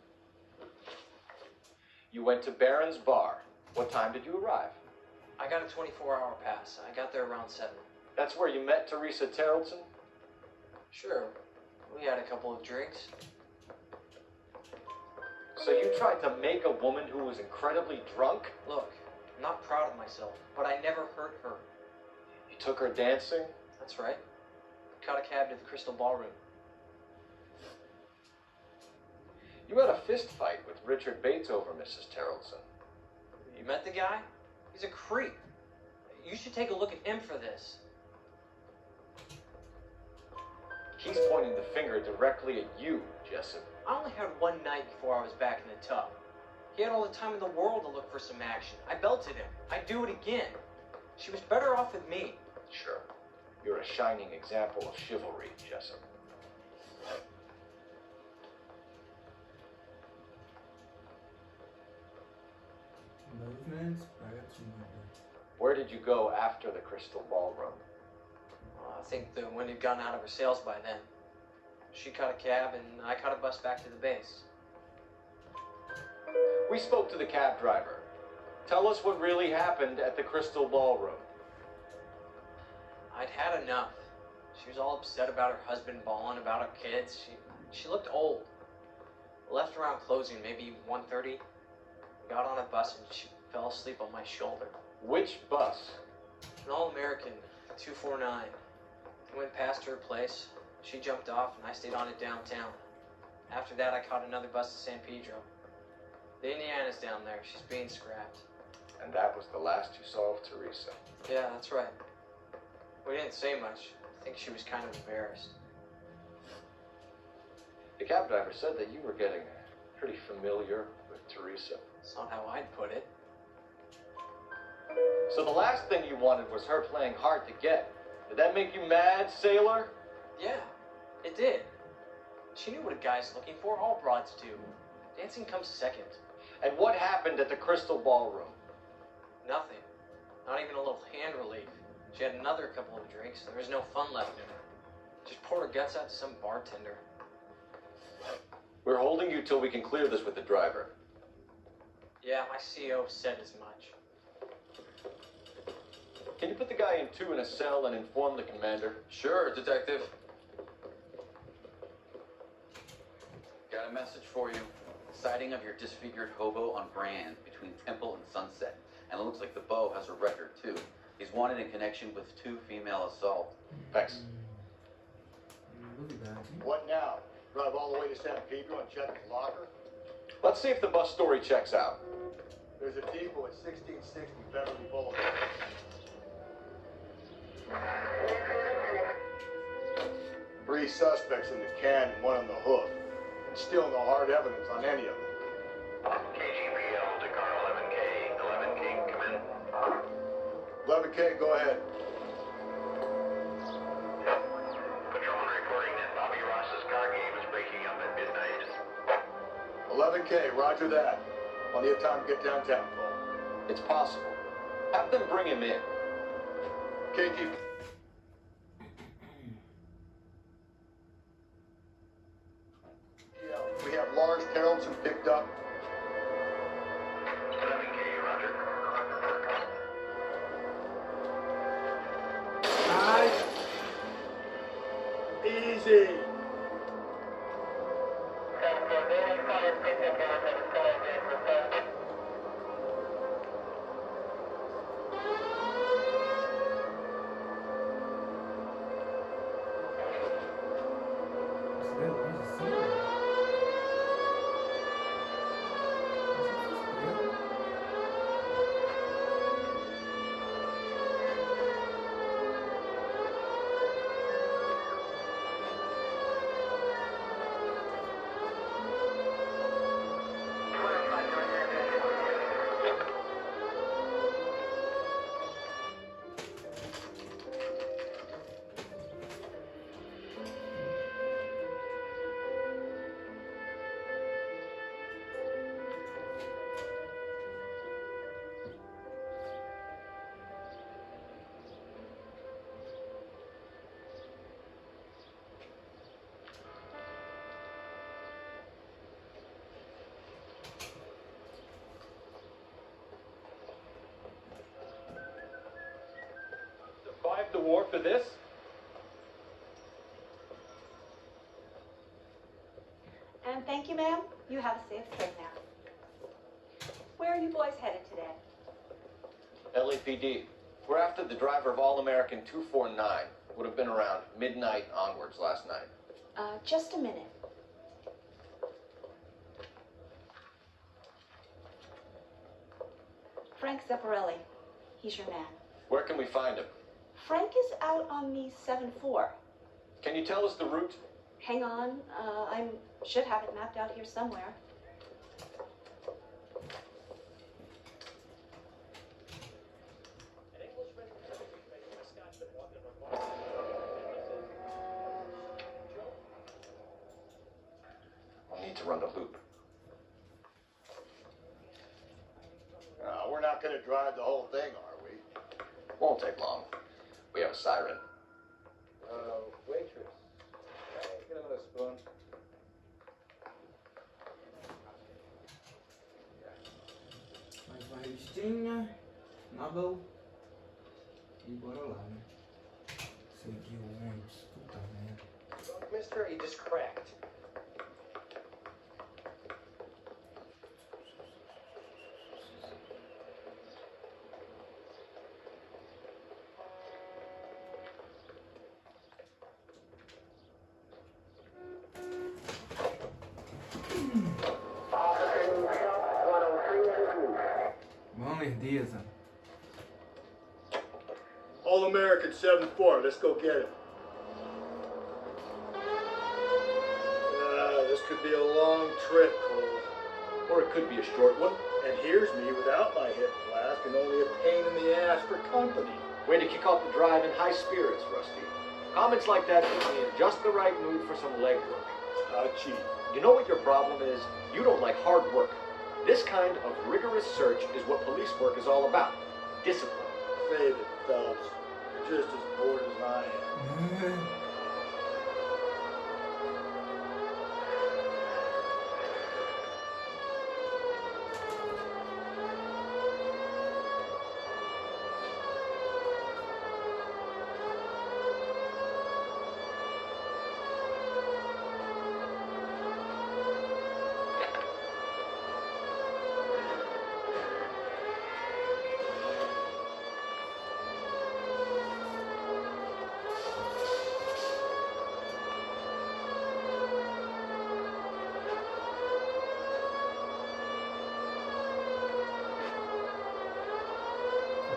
You went to Barron's Bar. What time did you arrive? I got a 24-hour pass. I got there around 7. That's where you met Teresa Terrelson? Sure. We had a couple of drinks. So you tried to make a woman who was incredibly drunk? Look, I'm not proud of myself, but I never hurt her. You took her dancing? That's right. Caught a cab to the Crystal Ballroom. You had a fist fight with Richard Bates over Mrs. Terrelson. You met the guy? He's a creep. You should take a look at him for this. He's pointing the finger directly at you, Jessup. I only had one night before I was back in the tub. He had all the time in the world to look for some action. I belted him. I'd do it again. She was better off with me. Sure. You're a shining example of chivalry, Jessup. Movements prior to murder. Where did you go after the Crystal Ballroom? I think the wind had gone out of her sails by then. She caught a cab and I caught a bus back to the base. We spoke to the cab driver. Tell us what really happened at the Crystal Ballroom. I'd had enough. She was all upset about her husband bawling about her kids. She looked old. Left around closing, maybe 1:30. Got on a bus and she fell asleep on my shoulder. Which bus? An All-American, 249. Went past her place. She jumped off and I stayed on it downtown. After that, I caught another bus to San Pedro. The Indiana's down there. She's being scrapped. And that was the last you saw of Teresa. Yeah, that's right. We didn't say much. I think she was kind of embarrassed. The cab driver said that you were getting pretty familiar with Teresa. That's not how I'd put it. So the last thing you wanted was her playing hard to get. Did that make you mad, sailor? Yeah, it did. She knew what a guy's looking for. All broads do. Dancing comes second. And what happened at the Crystal Ballroom? Nothing. Not even a little hand relief. She had another couple of drinks. There was no fun left in her. Just poured her guts out to some bartender. We're holding you till we can clear this with the driver. Yeah, my CO said as much. Can you put the guy in 2 in a cell and inform the commander? Sure, Detective. Got a message for you. Sighting of your disfigured hobo on Brand between Temple and Sunset. And it looks like the Beau has a record, too. He's wanted in connection with 2 female assaults. Thanks. Look at that. What now? Drive all the way to San Pedro and check his locker? Let's see if the bus story checks out. There's a depot at 1660 Beverly Boulevard. 3 suspects in the can and 1 on the hoof. And still no hard evidence on any of them. KGPL to car 11K. 11K, come in. 11K, go ahead. Patrolman reporting that Bobby Ross's car game is breaking up at midnight. 11K, roger that. Plenty of time to get downtown, Paul. It's possible. Have them bring him in. KG. Yeah, we have Lars Terrelson picked up. 11K, roger. Easy. war for this? And thank you, ma'am. You have a safe trip now. Where are you boys headed today? LAPD. We're after the driver of All-American 249. Would have been around midnight onwards last night. Just a minute. Frank Zepparelli. He's your man. Where can we find him? Frank is out on the 7-4. Can you tell us the route? Hang on. I should have it mapped out here somewhere. We'll need to run the loop. We're not going to drive the whole thing, are we? Won't take long. We have a siren. Waitress. Get another spoon. Mais uma listinha, nada e bora lá, né? Seguir o ônibus, puta merda. Mister, you just cracked. Vamos, lerdeza. All-American 7-4, let's go get it. This could be a long trip, Cole. Or it could be a short one. And here's me without my hip flask and only a pain in the ass for company. Way to kick off the drive in high spirits, Rusty. Comments like that put me in just the right mood for some leg work. Cheap. You know what your problem is? You don't like hard work. This kind of rigorous search is what police work is all about. Discipline. Save it, Phelps. You're just as bored as I am.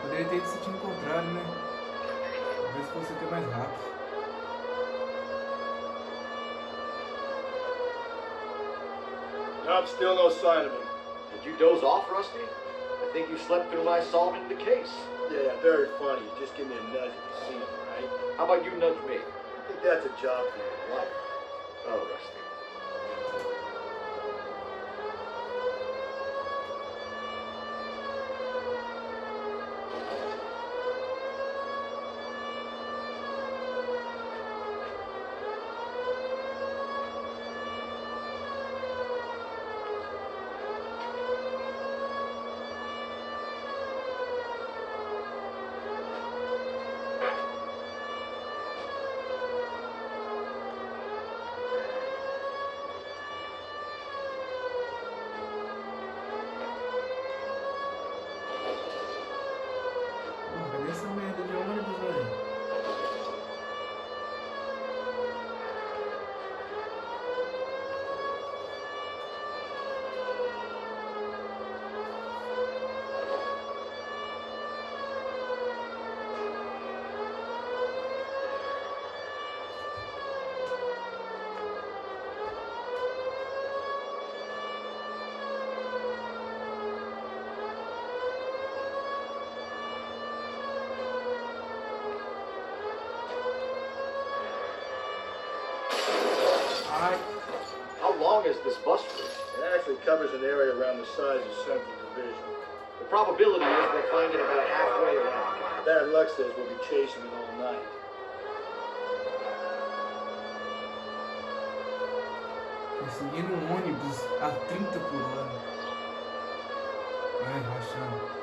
Poderia ter ido sentido contrário, né? Talvez fosse até mais rápido. Nope, still no sign of him. Did you doze off, Rusty? I think you slept through my solving the case. Yeah, very funny. Just give me a nudge if you see him, right? How about you nudge me? I think that's a job for your wife. Oh, Rusty. Cadê essa merda de ônibus, velho? How long is this bus route? It actually covers an area around the size of Central Division. The probability is we'll find it about halfway around. Bad luck says we'll be chasing it all night. Conseguindo um ônibus a 30 por hora. Vai rachando.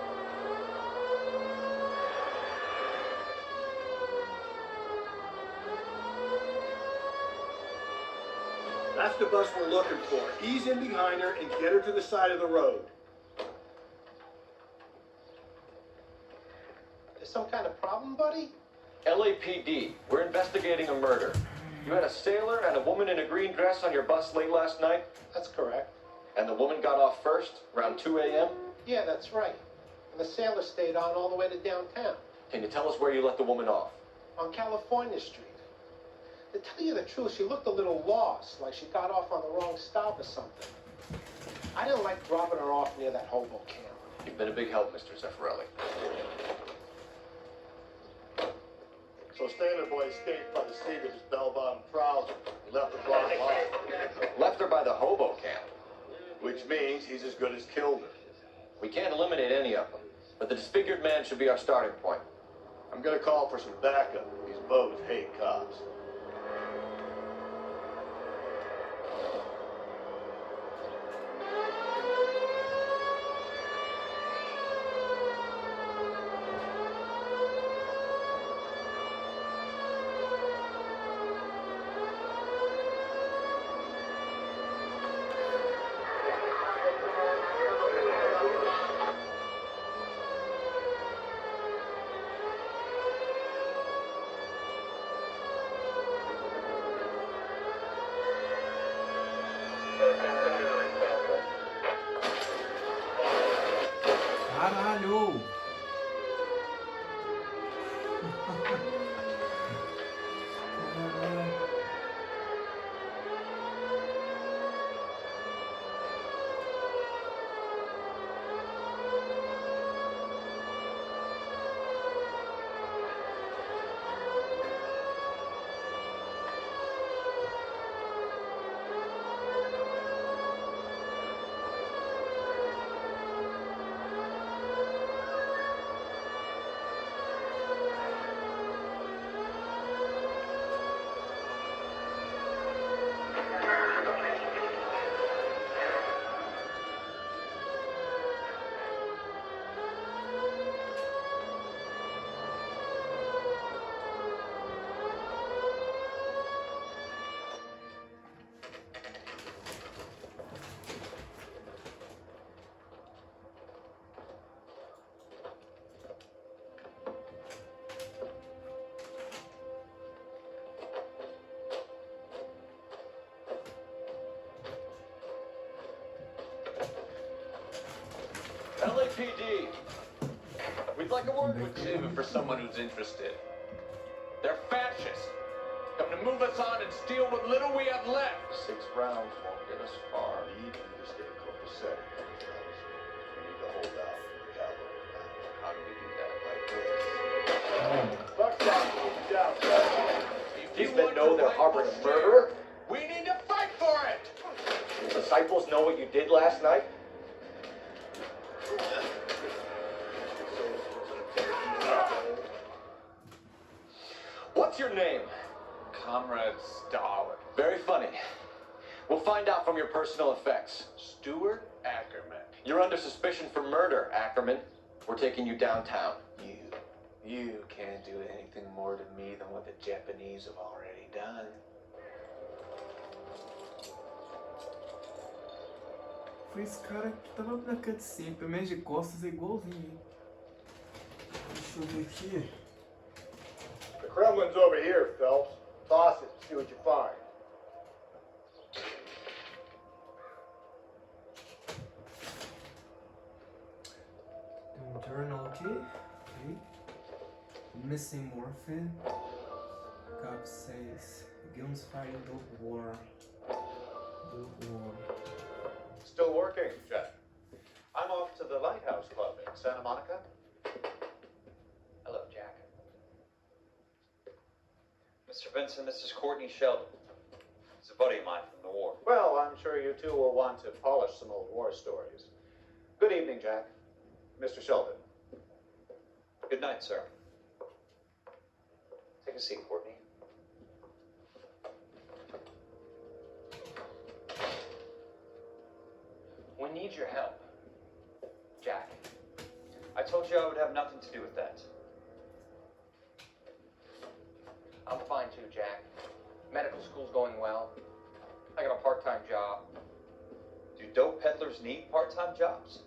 That's the bus we're looking for. Ease in behind her and get her to the side of the road. There's some kind of problem, buddy? LAPD, we're investigating a murder. You had a sailor and a woman in a green dress on your bus late last night? That's correct. And the woman got off first, around 2 a.m.? Yeah, that's right. And the sailor stayed on all the way to downtown. Can you tell us where you let the woman off? On California Street. To tell you the truth, she looked a little lost, like she got off on the wrong stop or something. I didn't like dropping her off near that hobo camp. You've been a big help, Mr. Zeffirelli. So Sailor Boy escaped by the seat of his bell-bottom trouser. He left her bottom line. Left her by the hobo camp. Which means he's as good as killed her. We can't eliminate any of them, but the disfigured man should be our starting point. I'm gonna call for some backup. These bows hate cops. Caralho! LAPD, we'd like a word with you. Save it for someone who's interested. They're fascists. Come to move us on and steal what little we have left. 6 rounds won't get us far. We need to stay copacetic, fellas. We need to hold out for the cavalry. How do we do that? Like this. Buckshot, move down. These men know they're harboring a murderer? We need to fight for it! The disciples know what you did last night? What's your name? Comrade Stalin. Very funny. We'll find out from your personal effects. Stuart Ackerman. You're under suspicion for murder, Ackerman. We're taking you downtown. You can't do anything more to me than what the Japanese have already done. Foi esse cara que tava na cutscene, pelo menos de costas é igualzinho. Deixa eu ver aqui. The Kremlin's over here, Phelps. Toss it, see what you find. Tem um journal aqui. Ok. Missing morphine. Cop says guns fighting dope war. Dope war. Still working, Jack. I'm off to the Lighthouse Club in Santa Monica. Hello, Jack. Mr. Vincent, this is Courtney Sheldon. He's a buddy of mine from the war. Well, I'm sure you two will want to polish some old war stories. Good evening, Jack. Mr. Sheldon. Good night, sir. Take a seat, Courtney. We need your help. Jack, I told you I would have nothing to do with that. I'm fine too, Jack. Medical school's going well. I got a part sailors need part-time jobs.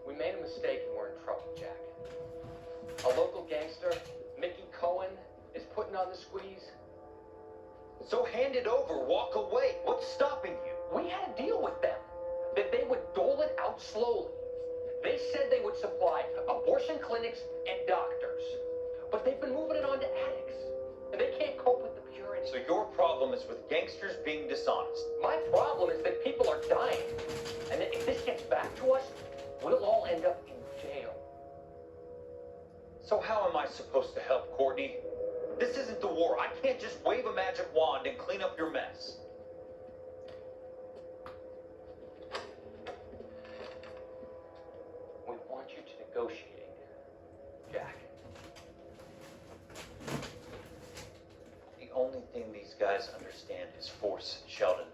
We made a mistake and we're in trouble, Jack. A local gangster, Mickey Cohen, is putting on the squeeze. So hand it over, walk away. What's stopping you? We had a deal with them that they would dole it out slowly. They said they would supply abortion clinics and doctors, but they've been moving it on to addicts, and they can't cope with the purity. So your problem is with gangsters being dishonest. My problem is that people are dying, and that if this gets back to us, we'll all end up in jail. So how am I supposed to help, Courtney? This isn't the war. I can't just wave a magic wand and clean up your mess. We want you to negotiate, Jack. The only thing these guys understand is force, Sheldon.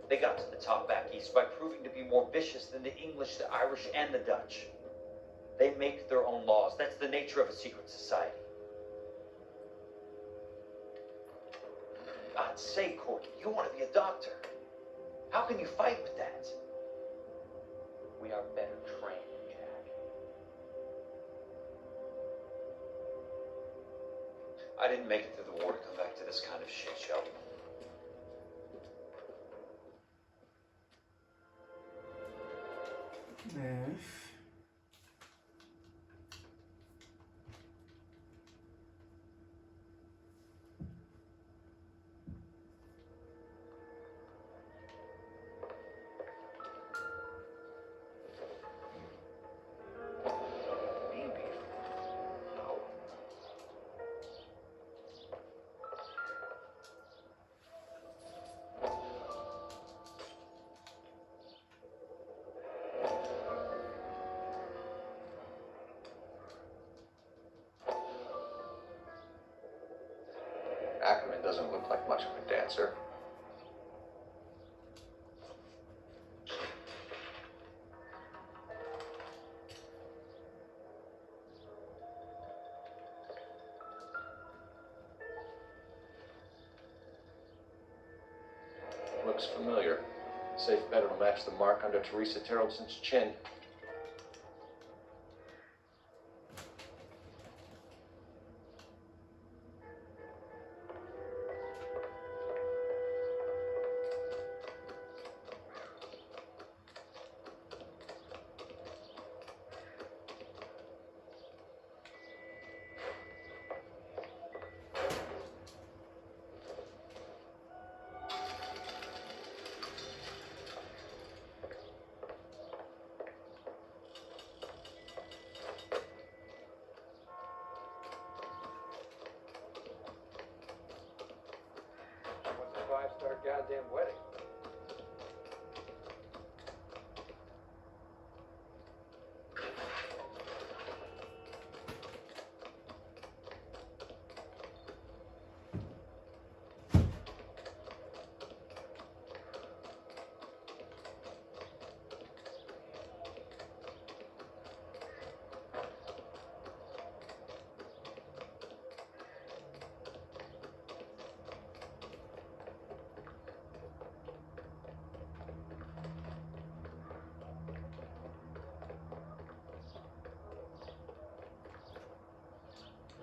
They got to the top back east by proving to be more vicious than the English, the Irish, and the Dutch. They make their own laws. That's the nature of a secret society. God's sake, Courtney, you want to be a doctor. How can you fight with that? We are better trained, Jack. I didn't make it through the war to come back to this kind of shit, Sheldon. Né? Ackerman doesn't look like much of a dancer. Looks familiar. Safe bet it'll match the mark under Teresa Terrelson's chin. Five-star goddamn wedding.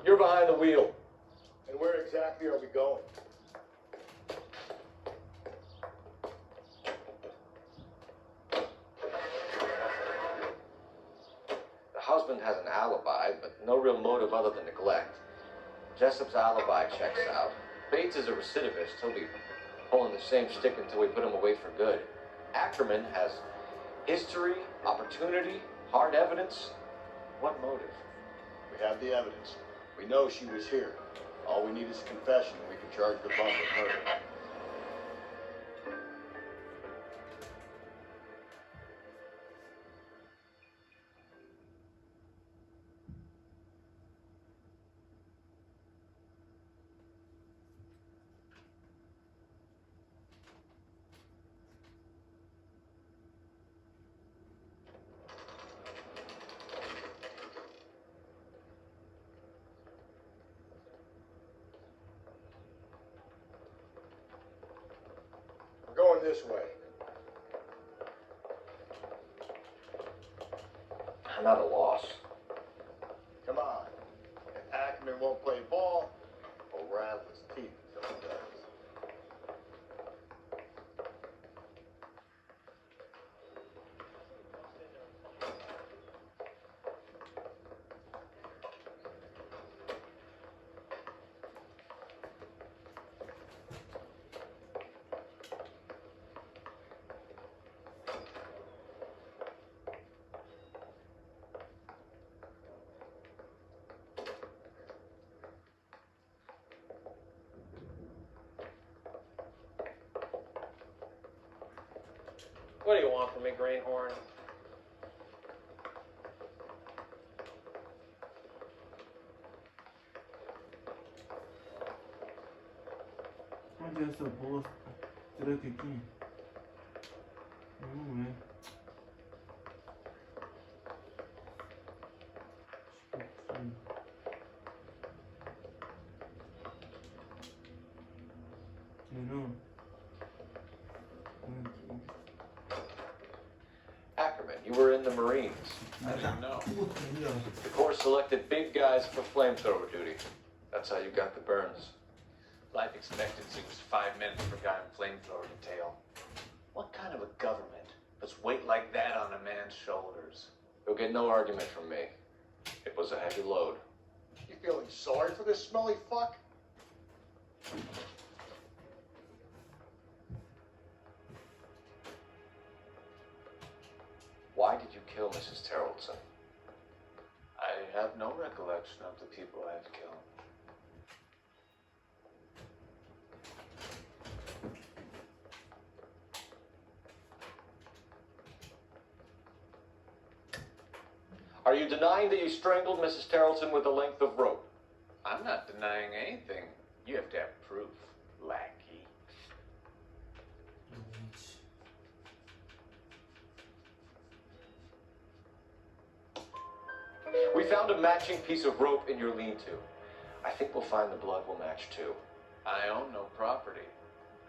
You're behind the wheel. And where exactly are we going? The husband has an alibi, but no real motive other than neglect. Jessup's alibi checks out. Bates is a recidivist. He'll be pulling the same stick until we put him away for good. Ackerman has history, opportunity, hard evidence. What motive? We have the evidence. We know she was here. All we need is a confession and we can charge the bum with murder. We're going this way. not a loss. Come on. If Ackerman won't play ball, we'll rattle his teeth until he does. What do you want from me, Greenhorn? Onde é essa bosta? Será que aqui? Não é. Acho que aqui. Não. Ackerman, you were in the Marines. I didn't know. The Corps selected big guys for flamethrower duty. That's how you got the burns. Life expectancy was 5 minutes for a guy in flamethrower detail. What kind of a government puts weight like that on a man's shoulders? You'll get no argument from me. It was a heavy load. You feeling sorry for this smelly fuck? Why did you kill Mrs. Terrellson? I have no recollection of the people I've killed. Are you denying that you strangled Mrs. Terrellson with a length of rope? I'm not denying anything. You have to have proof, lackey. We found a matching piece of rope in your lean-to. I think we'll find the blood will match too. I own no property.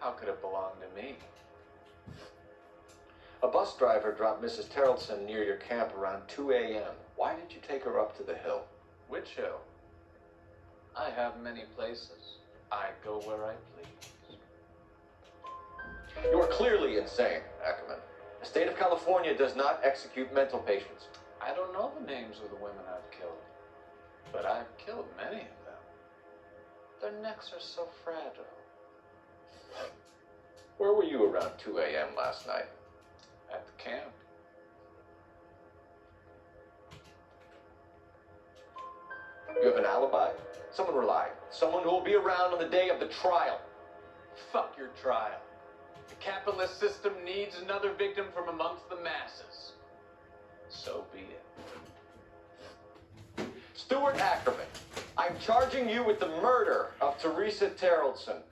How could it belong to me? A bus driver dropped Mrs. Terrellson near your camp around 2 a.m. Why did you take her up to the hill? Which hill? I have many places. I go where I please. You are clearly insane, Ackerman. The state of California does not execute mental patients. I don't know the names of the women I've killed, but I've killed many of them. Their necks are so fragile. Where were you around 2 a.m. last night? At the camp. You have an alibi? Someone relied. Someone who will be around on the day of the trial. Fuck your trial. The capitalist system needs another victim from amongst the masses. So be it. Stuart Ackerman, I'm charging you with the murder of Teresa Terrellson.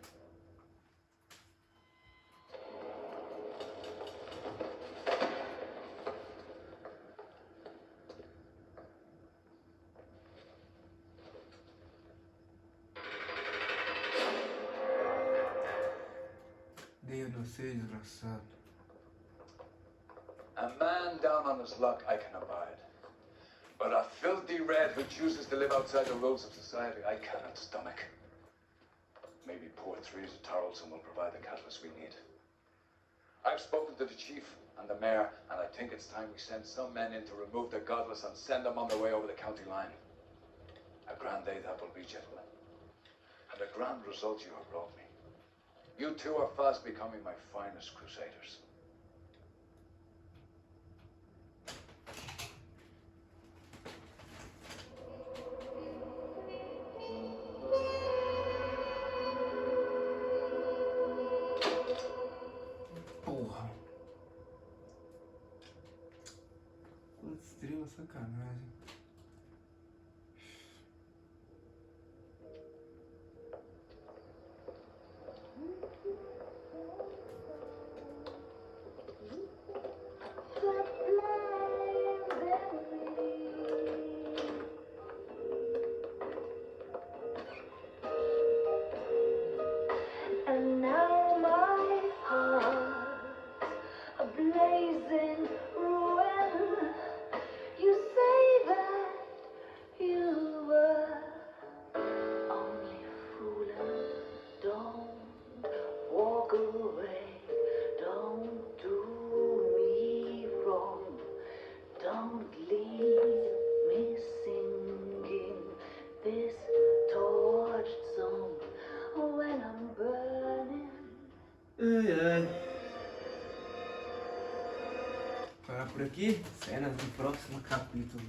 Deus não seja desgraçado. A man down on his luck I can abide. But a filthy red who chooses to live outside the rules of society, I cannot stomach. Maybe poor Teresa Tarleton will provide the catalyst we need. I've spoken to the chief and the mayor, and I think it's time we send some men in to remove the godless and send them on their way over the county line. A grand day that will be, gentlemen. And a grand result you have brought me. You two are fast becoming my finest crusaders. Porra. Quanta estrela, sacanagem. And now my heart, a blazing ruin. You say por aqui. Cenas do próximo capítulo.